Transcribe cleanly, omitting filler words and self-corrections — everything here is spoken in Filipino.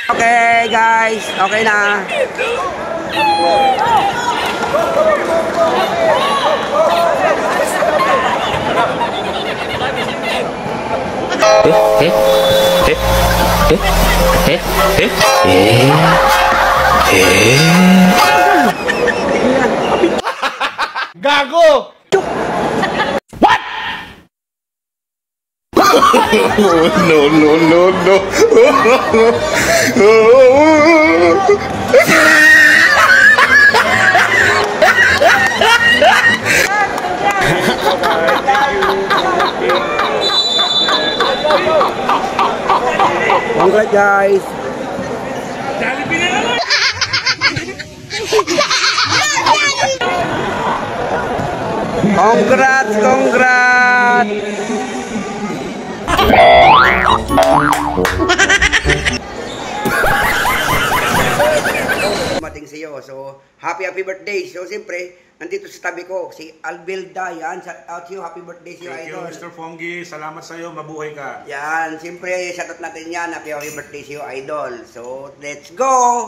Okay guys, okay na. Gago! What? No, no, no, no. Congrats guys. Congrats, congrats. Dumating sa iyo. So, happy birthday. So, siyempre, nandito sa tabi ko, si Albelda. Yan, shout out to you. Happy birthday sa iyo, Thank you, idol. Mr. Fongi. Salamat sa iyo. Mabuhay ka. Yan, siyempre, shout out natin yan. Happy birthday sa iyo, idol. So, let's go!